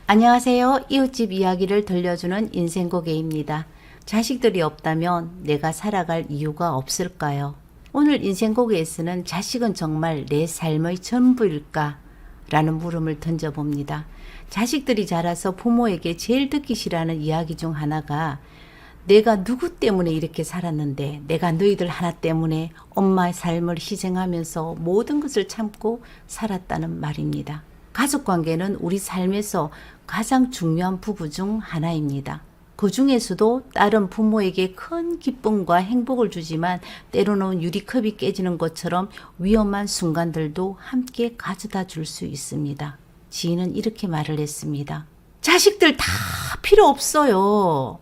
안녕하세요. 이웃집 이야기를 들려주는 인생고개입니다. 자식들이 없다면 내가 살아갈 이유가 없을까요? 오늘 인생고개에서는 자식은 정말 내 삶의 전부일까? 라는 물음을 던져봅니다. 자식들이 자라서 부모에게 제일 듣기 싫어하는 이야기 중 하나가 내가 누구 때문에 이렇게 살았는데 내가 너희들 하나 때문에 엄마의 삶을 희생하면서 모든 것을 참고 살았다는 말입니다. 가족관계는 우리 삶에서 가장 중요한 부분 중 하나입니다. 그 중에서도 딸은 부모에게 큰 기쁨과 행복을 주지만 때로는 유리컵이 깨지는 것처럼 위험한 순간들도 함께 가져다 줄 수 있습니다. 지인은 이렇게 말을 했습니다. 자식들 다 필요 없어요.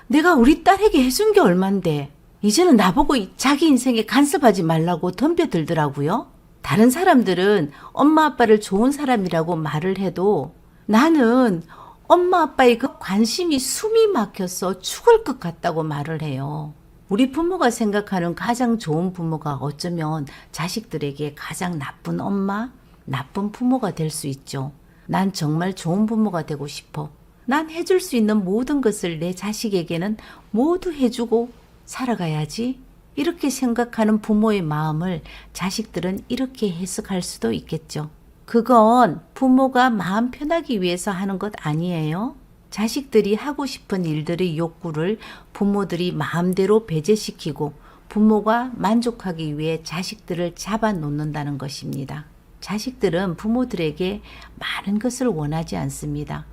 내가 우리 딸에게 해준 게 얼만데 이제는 나보고 자기 인생에 간섭하지 말라고 덤벼들더라고요. 다른 사람들은 엄마 아빠를 좋은 사람이라고 말을 해도 나는 엄마 아빠의 그 관심이 숨이 막혀서 죽을 것 같다고 말을 해요. 우리 부모가 생각하는 가장 좋은 부모가 어쩌면 자식들에게 가장 나쁜 엄마, 나쁜 부모가 될 수 있죠. 난 정말 좋은 부모가 되고 싶어. 난 해줄 수 있는 모든 것을 내 자식에게는 모두 해주고 살아가야지. 이렇게 생각하는 부모의 마음을 자식들은 이렇게 해석할 수도 있겠죠. 그건 부모가 마음 편하기 위해서 하는 것 아니에요. 자식들이 하고 싶은 일들의 욕구를 부모들이 마음대로 배제시키고 부모가 만족하기 위해 자식들을 잡아놓는다는 것입니다. 자식들은 부모들에게 많은 것을 원하지 않습니다.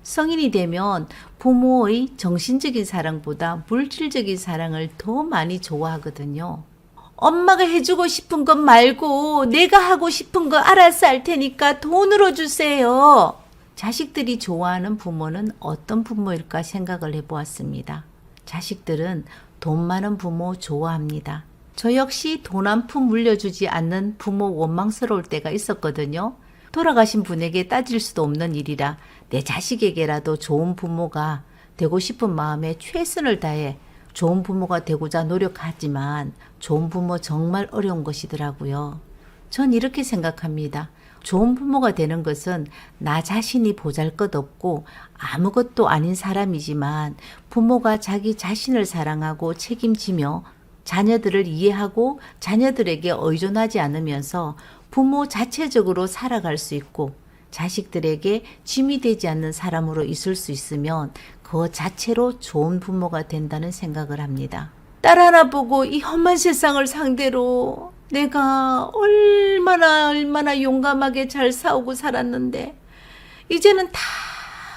성인이 되면 부모의 정신적인 사랑보다 물질적인 사랑을 더 많이 좋아하거든요. 엄마가 해주고 싶은 것 말고 내가 하고 싶은 거 알아서 할 테니까 돈으로 주세요. 자식들이 좋아하는 부모는 어떤 부모일까 생각을 해보았습니다. 자식들은 돈 많은 부모 좋아합니다. 저 역시 돈 한 푼 물려주지 않는 부모 원망스러울 때가 있었거든요. 돌아가신 분에게 따질 수도 없는 일이라 내 자식에게라도 좋은 부모가 되고 싶은 마음에 최선을 다해 좋은 부모가 되고자 노력하지만 좋은 부모 정말 어려운 것이더라고요. 전 이렇게 생각합니다. 좋은 부모가 되는 것은 나 자신이 보잘것없고 아무것도 아닌 사람이지만 부모가 자기 자신을 사랑하고 책임지며 자녀들을 이해하고 자녀들에게 의존하지 않으면서 부모 자체적으로 살아갈 수 있고 자식들에게 짐이 되지 않는 사람으로 있을 수 있으면 그 자체로 좋은 부모가 된다는 생각을 합니다. 딸 하나 보고 이 험한 세상을 상대로 내가 얼마나 용감하게 잘 싸우고 살았는데 이제는 다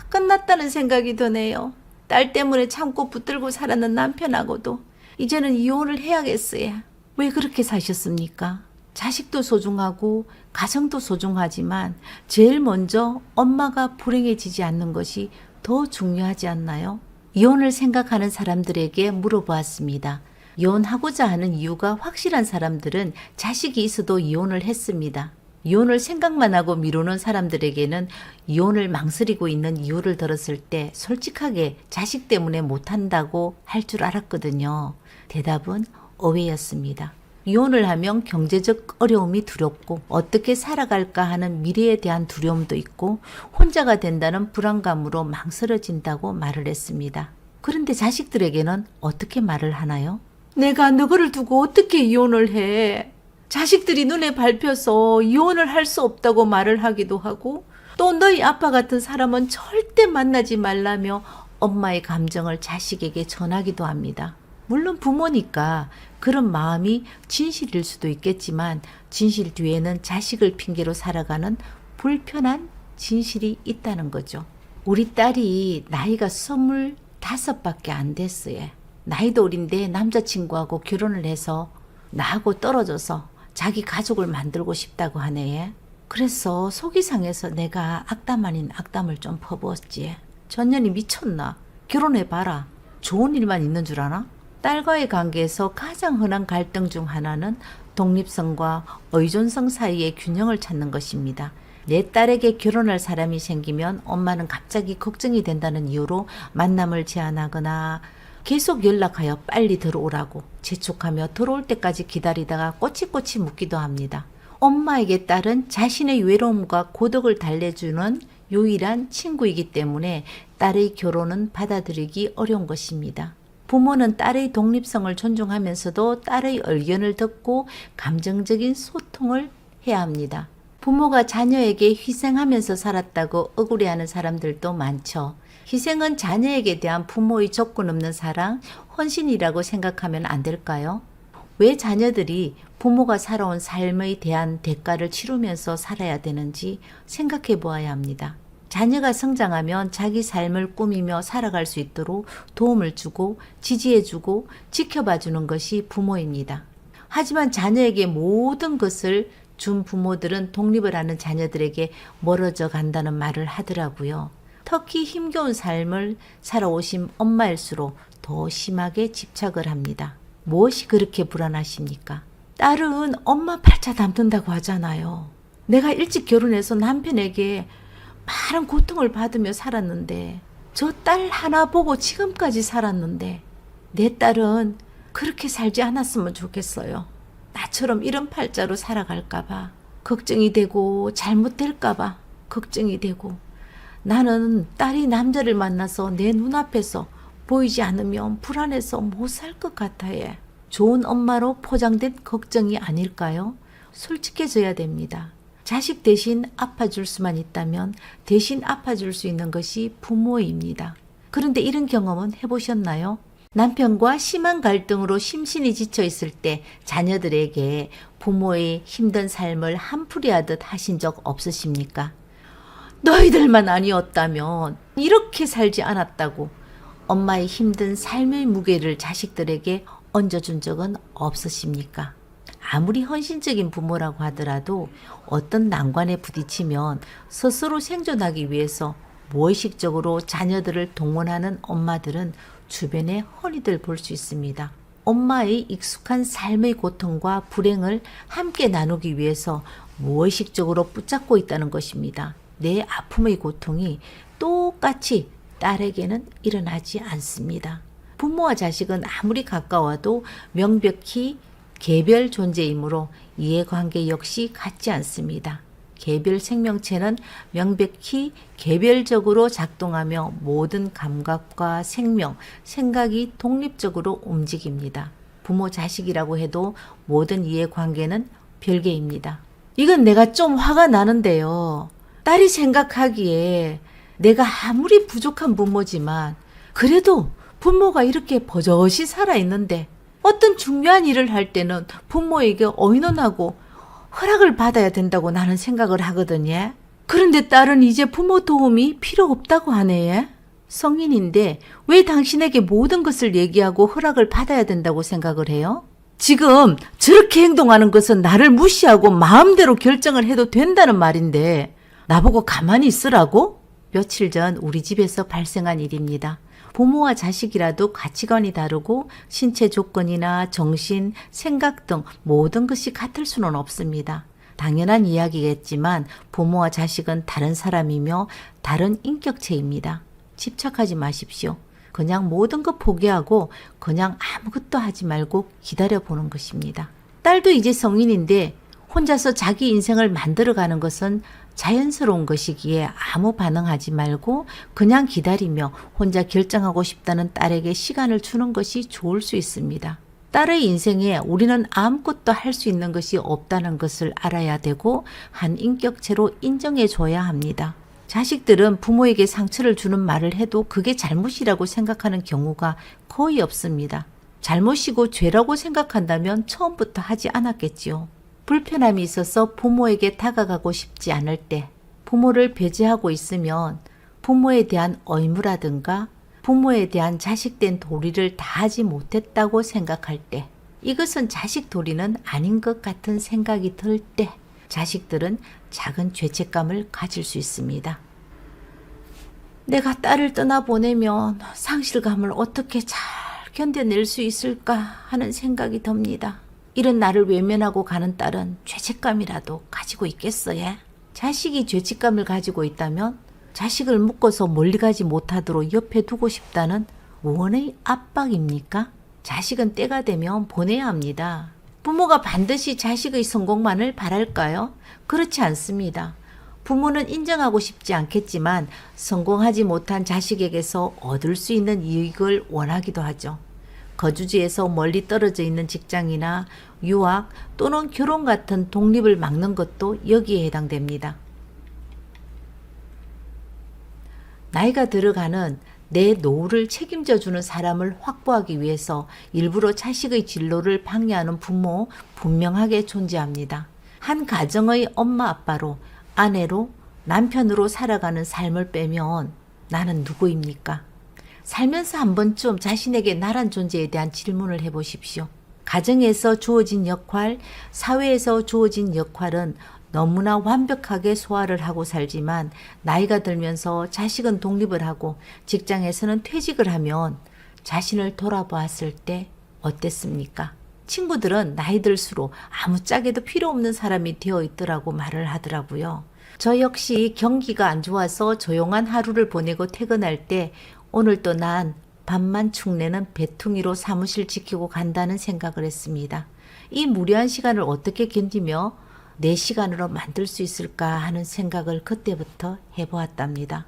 끝났다는 생각이 드네요. 딸 때문에 참고 붙들고 살았는 남편하고도 이제는 이혼을 해야겠어요. 왜 그렇게 사셨습니까? 자식도 소중하고 가정도 소중하지만 제일 먼저 엄마가 불행해지지 않는 것이 더 중요하지 않나요? 이혼을 생각하는 사람들에게 물어보았습니다. 이혼하고자 하는 이유가 확실한 사람들은 자식이 있어도 이혼을 했습니다. 이혼을 생각만 하고 미루는 사람들에게는 이혼을 망설이고 있는 이유를 들었을 때 솔직하게 자식 때문에 못한다고 할 줄 알았거든요. 대답은 오해였습니다. 이혼을 하면 경제적 어려움이 두렵고 어떻게 살아갈까 하는 미래에 대한 두려움도 있고 혼자가 된다는 불안감으로 망설여진다고 말을 했습니다. 그런데 자식들에게는 어떻게 말을 하나요? 내가 너를 두고 어떻게 이혼을 해? 자식들이 눈에 밟혀서 이혼을 할 수 없다고 말을 하기도 하고 또 너희 아빠 같은 사람은 절대 만나지 말라며 엄마의 감정을 자식에게 전하기도 합니다. 물론 부모니까 그런 마음이 진실일 수도 있겠지만 진실 뒤에는 자식을 핑계로 살아가는 불편한 진실이 있다는 거죠. 우리 딸이 나이가 25밖에 안 됐어요. 나이도 어린데 남자친구하고 결혼을 해서 나하고 떨어져서 자기 가족을 만들고 싶다고 하네. 그래서 속이 상해서 내가 악담 아닌 악담을 좀 퍼부었지. 전년이 미쳤나? 결혼해봐라. 좋은 일만 있는 줄 아나? 딸과의 관계에서 가장 흔한 갈등 중 하나는 독립성과 의존성 사이의 균형을 찾는 것입니다. 내 딸에게 결혼할 사람이 생기면 엄마는 갑자기 걱정이 된다는 이유로 만남을 제한하거나 계속 연락하여 빨리 들어오라고 재촉하며 들어올 때까지 기다리다가 꼬치꼬치 묻기도 합니다. 엄마에게 딸은 자신의 외로움과 고독을 달래주는 유일한 친구이기 때문에 딸의 결혼은 받아들이기 어려운 것입니다. 부모는 딸의 독립성을 존중하면서도 딸의 의견을 듣고 감정적인 소통을 해야 합니다. 부모가 자녀에게 희생하면서 살았다고 억울해하는 사람들도 많죠. 희생은 자녀에게 대한 부모의 조건 없는 사랑, 헌신이라고 생각하면 안 될까요? 왜 자녀들이 부모가 살아온 삶에 대한 대가를 치르면서 살아야 되는지 생각해 보아야 합니다. 자녀가 성장하면 자기 삶을 꾸미며 살아갈 수 있도록 도움을 주고 지지해주고 지켜봐주는 것이 부모입니다. 하지만 자녀에게 모든 것을 준 부모들은 독립을 하는 자녀들에게 멀어져 간다는 말을 하더라고요. 특히 힘겨운 삶을 살아오신 엄마일수록 더 심하게 집착을 합니다. 무엇이 그렇게 불안하십니까? 딸은 엄마 팔자 담는다고 하잖아요. 내가 일찍 결혼해서 남편에게 많은 고통을 받으며 살았는데 저 딸 하나 보고 지금까지 살았는데 내 딸은 그렇게 살지 않았으면 좋겠어요. 나처럼 이런 팔자로 살아갈까봐 걱정이 되고 잘못될까봐 걱정이 되고 나는 딸이 남자를 만나서 내 눈앞에서 보이지 않으면 불안해서 못 살 것 같아요. 좋은 엄마로 포장된 걱정이 아닐까요? 솔직해져야 됩니다. 자식 대신 아파줄 수만 있다면 대신 아파줄 수 있는 것이 부모입니다. 그런데 이런 경험은 해보셨나요? 남편과 심한 갈등으로 심신이 지쳐 있을 때 자녀들에게 부모의 힘든 삶을 한풀이하듯 하신 적 없으십니까? 너희들만 아니었다면 이렇게 살지 않았다고 엄마의 힘든 삶의 무게를 자식들에게 얹어준 적은 없으십니까? 아무리 헌신적인 부모라고 하더라도 어떤 난관에 부딪히면 스스로 생존하기 위해서 무의식적으로 자녀들을 동원하는 엄마들은 주변에 흔히들 볼 수 있습니다. 엄마의 익숙한 삶의 고통과 불행을 함께 나누기 위해서 무의식적으로 붙잡고 있다는 것입니다. 내 아픔의 고통이 똑같이 딸에게는 일어나지 않습니다. 부모와 자식은 아무리 가까워도 명백히 개별 존재이므로 이해관계 역시 같지 않습니다. 개별 생명체는 명백히 개별적으로 작동하며 모든 감각과 생명, 생각이 독립적으로 움직입니다. 부모 자식이라고 해도 모든 이해관계는 별개입니다. 이건 내가 좀 화가 나는데요. 딸이 생각하기에 내가 아무리 부족한 부모지만 그래도 부모가 이렇게 버젓이 살아있는데 어떤 중요한 일을 할 때는 부모에게 의논하고 허락을 받아야 된다고 나는 생각을 하거든요. 그런데 딸은 이제 부모 도움이 필요 없다고 하네. 성인인데 왜 당신에게 모든 것을 얘기하고 허락을 받아야 된다고 생각을 해요? 지금 저렇게 행동하는 것은 나를 무시하고 마음대로 결정을 해도 된다는 말인데 나보고 가만히 있으라고? 며칠 전 우리 집에서 발생한 일입니다. 부모와 자식이라도 가치관이 다르고 신체 조건이나 정신, 생각 등 모든 것이 같을 수는 없습니다. 당연한 이야기겠지만 부모와 자식은 다른 사람이며 다른 인격체입니다. 집착하지 마십시오. 그냥 모든 것 포기하고 그냥 아무것도 하지 말고 기다려보는 것입니다. 딸도 이제 성인인데 혼자서 자기 인생을 만들어가는 것은 자연스러운 것이기에 아무 반응하지 말고 그냥 기다리며 혼자 결정하고 싶다는 딸에게 시간을 주는 것이 좋을 수 있습니다. 딸의 인생에 우리는 아무것도 할 수 있는 것이 없다는 것을 알아야 되고 한 인격체로 인정해 줘야 합니다. 자식들은 부모에게 상처를 주는 말을 해도 그게 잘못이라고 생각하는 경우가 거의 없습니다. 잘못이고 죄라고 생각한다면 처음부터 하지 않았겠지요. 불편함이 있어서 부모에게 다가가고 싶지 않을 때, 부모를 배제하고 있으면 부모에 대한 의무라든가 부모에 대한 자식된 도리를 다하지 못했다고 생각할 때, 이것은 자식 도리는 아닌 것 같은 생각이 들 때 자식들은 작은 죄책감을 가질 수 있습니다. 내가 딸을 떠나보내면 상실감을 어떻게 잘 견뎌낼 수 있을까 하는 생각이 듭니다. 이런 나를 외면하고 가는 딸은 죄책감이라도 가지고 있겠어요? 자식이 죄책감을 가지고 있다면 자식을 묶어서 멀리 가지 못하도록 옆에 두고 싶다는 원의 압박입니까? 자식은 때가 되면 보내야 합니다. 부모가 반드시 자식의 성공만을 바랄까요? 그렇지 않습니다. 부모는 인정하고 싶지 않겠지만 성공하지 못한 자식에게서 얻을 수 있는 이익을 원하기도 하죠. 거주지에서 멀리 떨어져 있는 직장이나 유학 또는 결혼 같은 독립을 막는 것도 여기에 해당됩니다. 나이가 들어가는 내 노후를 책임져 주는 사람을 확보하기 위해서 일부러 자식의 진로를 방해하는 부모 분명하게 존재합니다. 한 가정의 엄마 아빠로, 아내로, 남편으로 살아가는 삶을 빼면 나는 누구입니까? 살면서 한 번쯤 자신에게 나란 존재에 대한 질문을 해보십시오. 가정에서 주어진 역할, 사회에서 주어진 역할은 너무나 완벽하게 소화를 하고 살지만 나이가 들면서 자식은 독립을 하고 직장에서는 퇴직을 하면 자신을 돌아보았을 때 어땠습니까? 친구들은 나이 들수록 아무짝에도 필요 없는 사람이 되어 있더라고 말을 하더라고요. 저 역시 경기가 안 좋아서 조용한 하루를 보내고 퇴근할 때 오늘도 난 밥만 축내는 배퉁이로 사무실 지키고 간다는 생각을 했습니다. 이 무료한 시간을 어떻게 견디며 내 시간으로 만들 수 있을까 하는 생각을 그때부터 해보았답니다.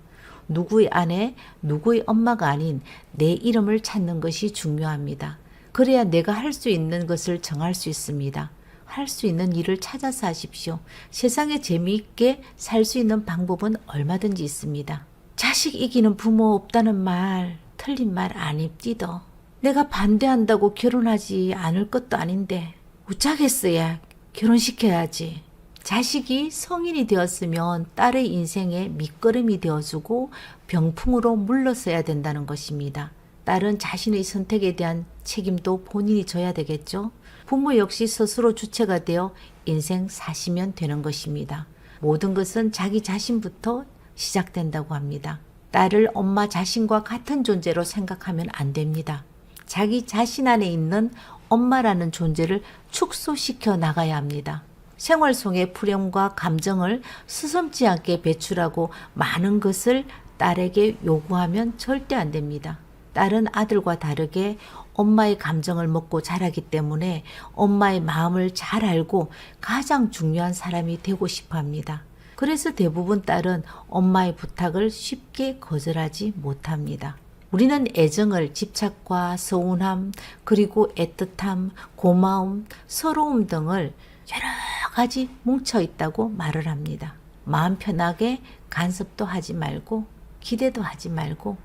누구의 아내, 누구의 엄마가 아닌 내 이름을 찾는 것이 중요합니다. 그래야 내가 할 수 있는 것을 정할 수 있습니다. 할 수 있는 일을 찾아서 하십시오. 세상에 재미있게 살 수 있는 방법은 얼마든지 있습니다. 자식 이기는 부모 없다는 말 틀린 말 아닙디더. 내가 반대한다고 결혼하지 않을 것도 아닌데 우짜겠어야 결혼시켜야지. 자식이 성인이 되었으면 딸의 인생의 밑거름이 되어주고 병풍으로 물러서야 된다는 것입니다. 딸은 자신의 선택에 대한 책임도 본인이 져야 되겠죠. 부모 역시 스스로 주체가 되어 인생 사시면 되는 것입니다. 모든 것은 자기 자신부터 시작된다고 합니다. 딸을 엄마 자신과 같은 존재로 생각하면 안 됩니다. 자기 자신 안에 있는 엄마라는 존재를 축소시켜 나가야 합니다. 생활 속의 불행과 감정을 스스럼지 않게 배출하고 많은 것을 딸에게 요구하면 절대 안 됩니다. 딸은 아들과 다르게 엄마의 감정을 먹고 자라기 때문에 엄마의 마음을 잘 알고 가장 중요한 사람이 되고 싶어 합니다. 그래서 대부분 딸은 엄마의 부탁을 쉽게 거절하지 못합니다. 우리는 애정을 집착과 서운함, 그리고 애틋함, 고마움, 서러움 등을 여러 가지 뭉쳐 있다고 말을 합니다. 마음 편하게 간섭도 하지 말고 기대도 하지 말고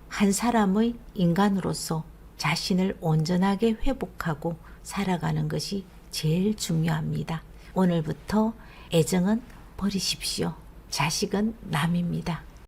한 사람의 인간으로서 자신을 온전하게 회복하고 살아가는 것이 제일 중요합니다. 오늘부터 애정은 버리십시오. 자식은 남입니다.